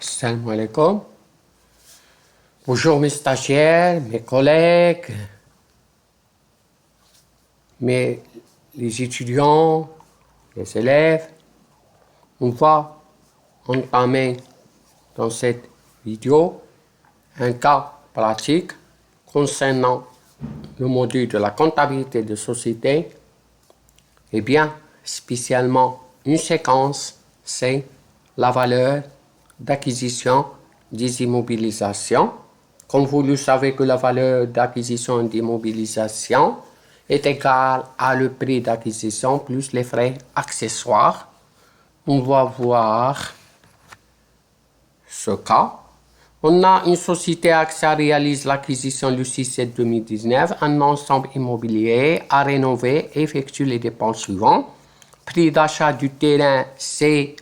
Salam alaikum. Bonjour mes stagiaires, mes collègues, les étudiants, les élèves. On va entamer dans cette vidéo un cas pratique concernant le module de la comptabilité de société et bien spécialement une séquence, c'est la valeur d'acquisition des immobilisations. Comme vous le savez que la valeur d'acquisition et d'immobilisation est égale à le prix d'acquisition plus les frais accessoires. On va voir ce cas. On a une société AXA réalise l'acquisition le 6/7/2019, un ensemble immobilier à rénover et effectue les dépenses suivantes. Prix d'achat du terrain, c'est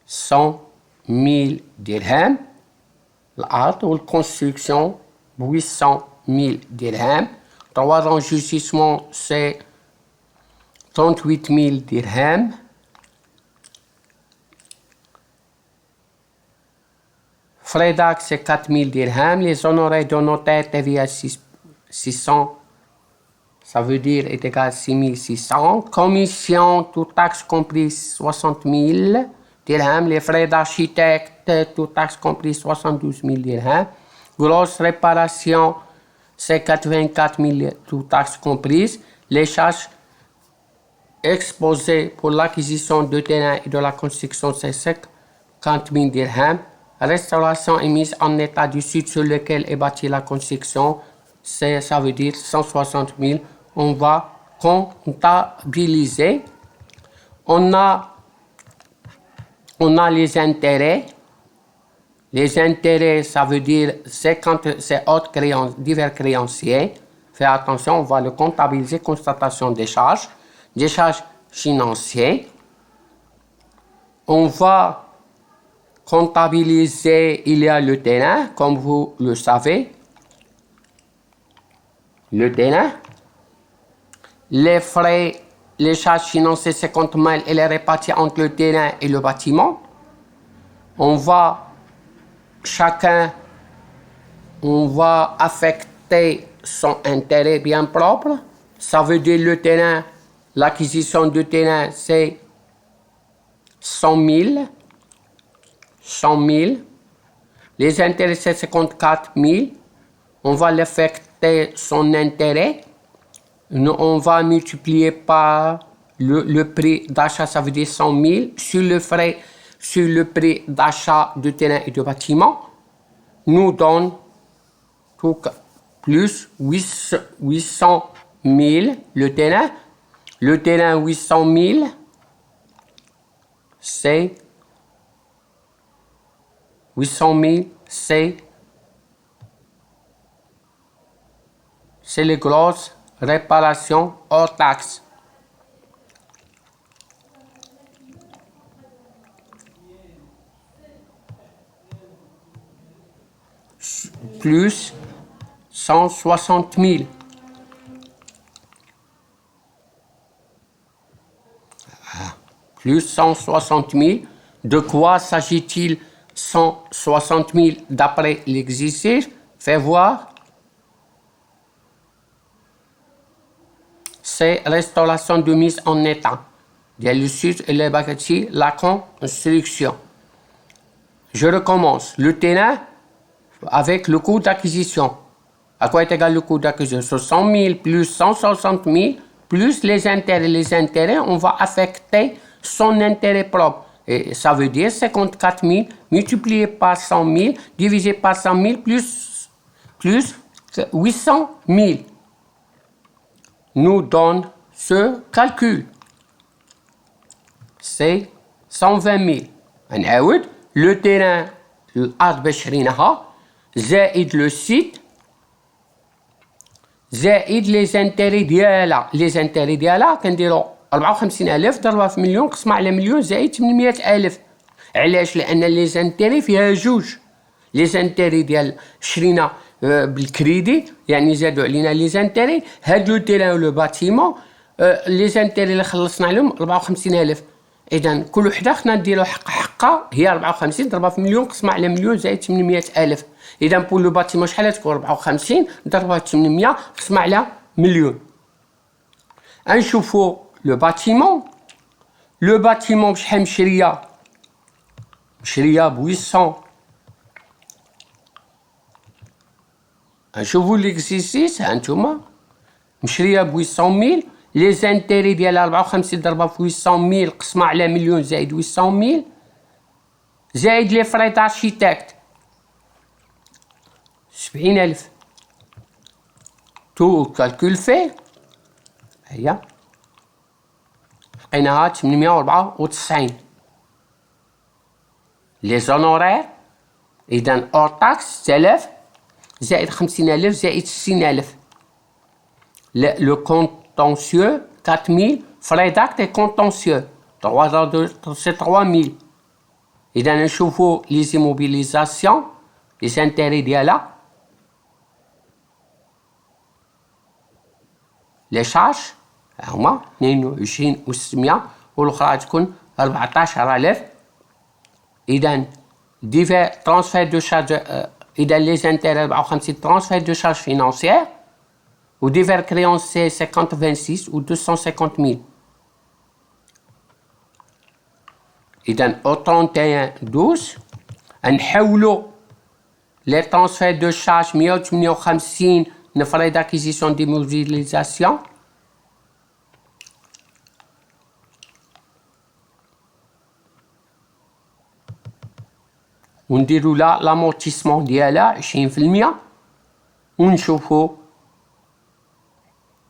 100 000 dirhams. L'art ou la construction, 800 000 dirhams. Droit d'enregistrement, c'est 38 000 dirhams. Frais d'acte, c'est 4 000 dirhams. Les honoraires de notaire, TVA 600, ça veut dire est égal à 6 600. Commission, toute taxe comprise, 60 000 dirhams. Les frais d'architecte, toute taxe comprise, 72 000 dirhams. Grosse réparation, c'est 84 000, toute taxe comprise. Les charges exposées pour l'acquisition de terrain et de la construction, c'est 50 000 dirhams. Restauration et mise en état du site sur lequel est bâtie la construction, ça veut dire 160 000. On va comptabiliser. On a les intérêts. Les intérêts, ça veut dire c'est divers créanciers. Faites attention, on va le comptabiliser. Constatation des charges financières. On va comptabiliser, il y a le terrain, comme vous le savez. Le terrain. Les frais, les charges financières, 50 000, elle est répartie entre le terrain et le bâtiment. On va affecter son intérêt bien propre. Ça veut dire le terrain, l'acquisition du terrain, c'est 100 000. 100 000. Les intérêts, c'est 54 000. On va l'affecter son intérêt. On va multiplier par le prix d'achat, ça veut dire 100 000, sur le prix d'achat du terrain et du bâtiment, nous donne tout plus 800 000 le terrain. Le terrain 800 000, c'est 800 000, c'est les grosses réparations hors taxes. Plus 160 000. Plus 160 000. De quoi s'agit-il 160 000 d'après l'exercice? Fais voir. C'est restauration de mise en état. Il y a le sud et le bâti, la construction. Je recommence. Le terrain avec le coût d'acquisition. À quoi est égal le coût d'acquisition? 100 000 plus 160 000 plus les intérêts. Les intérêts, on va affecter son intérêt propre. Et ça veut dire 54 000 multiplié par 100 000 divisé par 100 000 plus 800 000 nous donne ce calcul. C'est 120 000. Le terrain, الأرض باش شريناها زائد le site زائد les intérêts ديالها. Les intérêts ديالها كنديرو 54,000 ضربها في مليون قسمها على مليون زائد 800,000. علاش؟ لأن لي زانتيري فيها جوج. لي زانتيري ديال شرينا بالكريدي يعني زادوا علينا لي زانتيري. هاد لو تيران لو باتيمون لي زانتيري اللي خلصنا عليهم 54,000. إذا كل وحدة خصنا نديرو حقها هي 54 ضربها في مليون قسمها على مليون زائد 800,000. إذا بور لو باتيمون شحال تكون 54 ضربها 800 قسمها على مليون. نشوفو لو باتيمون. لو باتيمون بشحال مشرية؟ مشرية ب 800. نشوفو ليكزيسيس هانتوما مشرية ب 800,000. لي زانتيري ديالها 54 ضربها في 800,000 قسمها على مليون زائد 800,000 زائد لي فري دارشيتكت 70,000. تو كالكول في هي لقيناها 894. لي زونورير إذا اور تاكس 6000 زائد 50,000 زائد 60,000. لو كونتونسيو 4000 فري داكت اي كونتونسيو 3000. إذا نشوفو لي زيموبيليزاسيون لي زانتيري ديالها لي شارج هما 22,600 والأخرى تكون 14,000. إذا ديفير ترانسفير دو شارج إذا لي زانتيري 54 ترانسفير دو شارج فينانسيير و ديفير كريونسي 50-26 و 250,000. إذا أو 31-12 نحولو لي ترانسفير دو شارج 158 نفري داكيزيسيون دي موبيليزاسيون ونديرو لا لامورتيسمون ديالها 20%. ونشوفو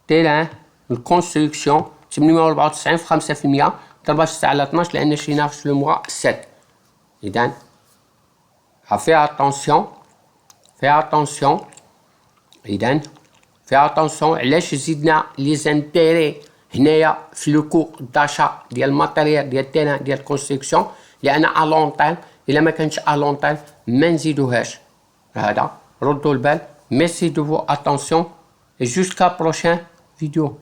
تيران الكونستركسيون 894 في 5% ضربها 6 على 12 لأن شريناها في لو موا 7. إذا فيها اتونسيون فيها اتونسيون. إذا فيها اتونسيون علاش زدنا لي زانتيري هنايا في لو كو داشا ديال الماتيريال ديال التيران ديال الكونستركسيون لأن ألونطال إلا ما كانتش ألونطال ما نزيدوهاش. هذا ردوا البال. ميرسي دو فو اتونسيون et jusqu'à prochaine vidéo.